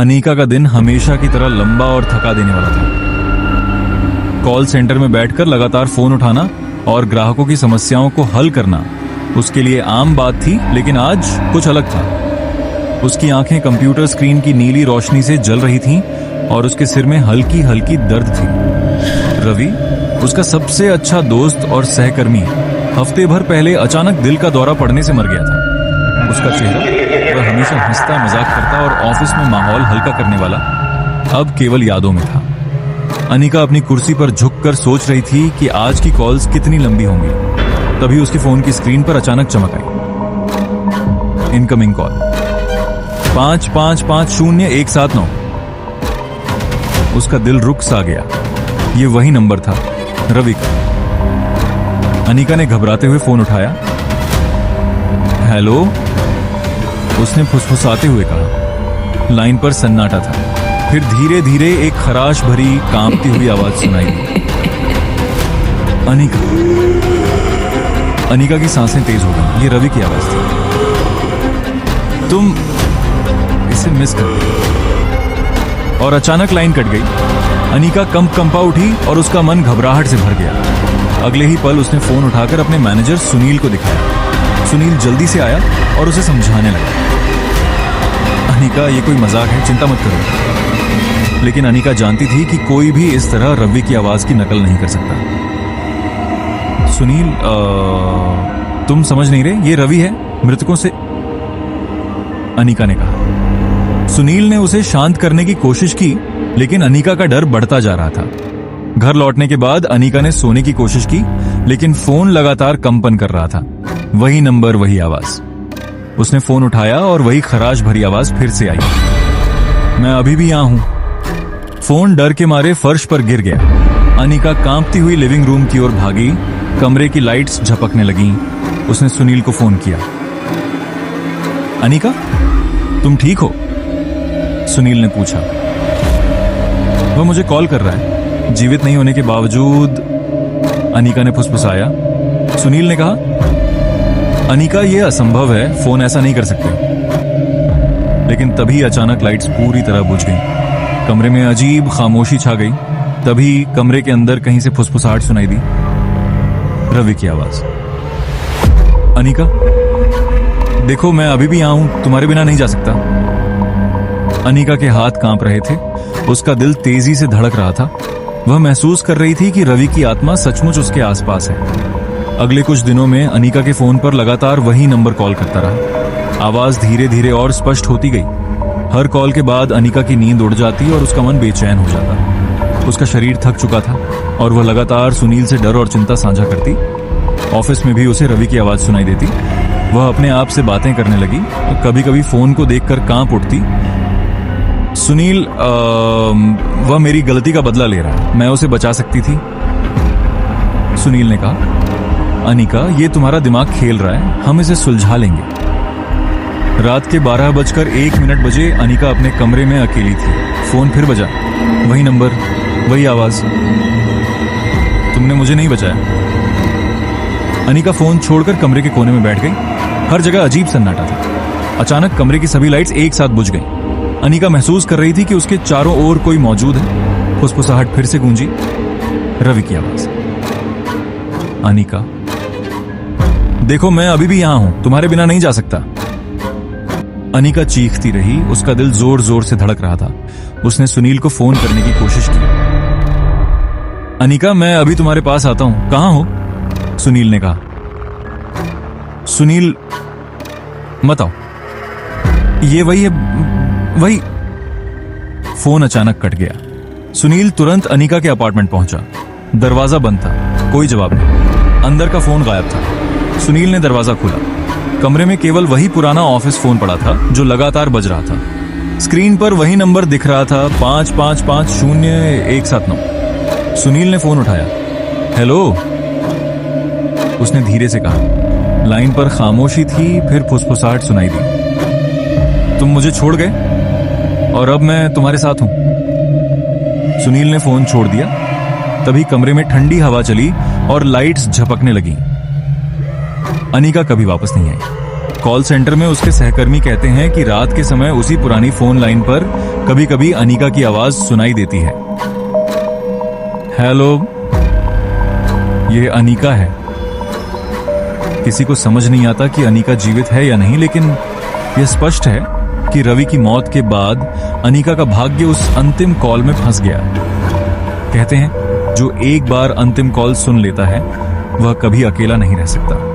अनीका का दिन हमेशा की तरह लंबा और थका देने वाला था। कॉल सेंटर में बैठकर लगातार फोन उठाना और ग्राहकों की समस्याओं को हल करना उसके लिए आम बात थी, लेकिन आज कुछ अलग था। उसकी आंखें कंप्यूटर स्क्रीन की नीली रोशनी से जल रही थीं और उसके सिर में हल्की हल्की दर्द थी। रवि, उसका सबसे अच्छा दोस्त और सहकर्मी, हफ्ते भर पहले अचानक दिल का दौरा पड़ने से मर गया था। उसका चेहरा, वह हमेशा हंसता मजाक करता और ऑफिस में माहौल हल्का करने वाला, अब केवल यादों में था। अनीका अपनी कुर्सी पर झुककर सोच रही थी कि आज की कॉल्स कितनी लंबी होंगी। तभी उसके फोन की स्क्रीन पर अचानक चमक आई। Incoming call 5550-179। उसका दिल रुक सा गया। ये वही नंबर था, रवि का। अनीका ने घबराते हुए फोन उठाया। हेलो, उसने फुसफुसाते हुए कहा। लाइन पर सन्नाटा था। फिर धीरे धीरे एक खराश भरी कांपती हुई आवाज सुनाई दी। अनीका की सांसें तेज हो गई। ये रवि की आवाज थी। तुम इसे मिस कर गई। और अचानक लाइन कट गई। अनीका कंपा उठी और उसका मन घबराहट से भर गया। अगले ही पल उसने फोन उठाकर अपने मैनेजर सुनील को दिखाया। सुनील जल्दी से आया और उसे समझाने लगा। अनीका, ये कोई मजाक है, चिंता मत करो। लेकिन अनीका जानती थी कि कोई भी इस तरह रवि की आवाज की नकल नहीं कर सकता। सुनील, तुम समझ नहीं रहे, ये रवि है, मृतकों से, अनीका ने कहा। सुनील ने उसे शांत करने की कोशिश की, लेकिन अनीका का डर बढ़ता जा रहा था। घर लौटने के बाद अनीका ने सोने की कोशिश की, लेकिन फोन लगातार कंपन कर रहा था। वही नंबर, वही आवाज। उसने फोन उठाया और वही खराश भरी आवाज फिर से आई। मैं अभी भी यहां हूं। फोन डर के मारे फर्श पर गिर गया। अनीका कांपती हुई लिविंग रूम की ओर भागी। कमरे की लाइट्स झपकने लगीं। उसने सुनील को फोन किया। अनीका, तुम ठीक हो? सुनील ने पूछा। वह मुझे कॉल कर रहा है, जीवित नहीं होने के बावजूद, अनीका ने फुसफुसाया। सुनील ने कहा, अनीका, यह असंभव है, फोन ऐसा नहीं कर सकते। लेकिन तभी अचानक लाइट्स पूरी तरह बुझ गईं। कमरे में अजीब खामोशी छा गई। तभी कमरे के अंदर कहीं से फुसफुसाहट सुनाई दी। रवि की आवाज। अनीका, देखो, मैं अभी भी यहां हूं, तुम्हारे बिना नहीं जा सकता। अनीका के हाथ कांप रहे थे। उसका दिल तेजी से धड़क रहा था। वह महसूस कर रही थी कि रवि की आत्मा सचमुच उसके आसपास है। अगले कुछ दिनों में अनीका के फोन पर लगातार वही नंबर कॉल करता रहा। आवाज धीरे धीरे और स्पष्ट होती गई। हर कॉल के बाद अनीका की नींद उड़ जाती और उसका मन बेचैन हो जाता। उसका शरीर थक चुका था और वह लगातार सुनील से डर और चिंता साझा करती। ऑफिस में भी उसे रवि की आवाज सुनाई देती। वह अपने आप से बातें करने लगी। कभी कभी फोन को देखकर कांप उठती। सुनील, वह मेरी गलती का बदला ले रहा है, मैं उसे बचा सकती थी, सुनील ने कहा। अनीका, ये तुम्हारा दिमाग खेल रहा है, हम इसे सुलझा लेंगे। रात के 12:01 बजे अनीका अपने कमरे में अकेली थी। फोन फिर बजा। वही नंबर, वही आवाज। तुमने मुझे नहीं बचाया। अनीका फोन छोड़कर कमरे के कोने में बैठ गई। हर जगह अजीब सन्नाटा था। अचानक कमरे की सभी लाइट्स एक साथ बुझ गईं। अनीका महसूस कर रही थी कि उसके चारों ओर कोई मौजूद है। फुसफुसाहट फिर से गूंजी। रवि की आवाज। अनीका, देखो, मैं अभी भी यहां हूं, तुम्हारे बिना नहीं जा सकता। अनीका चीखती रही। उसका दिल जोर जोर से धड़क रहा था। उसने सुनील को फोन करने की कोशिश की। अनीका, मैं अभी तुम्हारे पास आता हूं, कहां हो? सुनील ने कहा। सुनील, मत आओ, ये वही है, वही। फोन अचानक कट गया। सुनील तुरंत अनीका के अपार्टमेंट पहुंचा। दरवाजा बंद था, कोई जवाब नहीं। अंदर का फोन गायब था। सुनील ने दरवाजा खोला। कमरे में केवल वही पुराना ऑफिस फोन पड़ा था जो लगातार बज रहा था। स्क्रीन पर वही नंबर दिख रहा था, 5550-179। सुनील ने फोन उठाया। हेलो, उसने धीरे से कहा। लाइन पर खामोशी थी, फिर फुसफुसाहट सुनाई दी। तुम मुझे छोड़ गए और अब मैं तुम्हारे साथ हूं। सुनील ने फोन छोड़ दिया। तभी कमरे में ठंडी हवा चली और लाइट्स झपकने लगी। अनीका कभी वापस नहीं आई। कॉल सेंटर में उसके सहकर्मी कहते हैं कि रात के समय उसी पुरानी फोन लाइन पर कभी कभी अनीका की आवाज सुनाई देती है। हेलो, ये अनीका है। किसी को समझ नहीं आता कि अनीका जीवित है या नहीं, लेकिन यह स्पष्ट है कि रवि की मौत के बाद अनीका का भाग्य उस अंतिम कॉल में फंस गया। कहते हैं जो एक बार अंतिम कॉल सुन लेता है वह कभी अकेला नहीं रह सकता।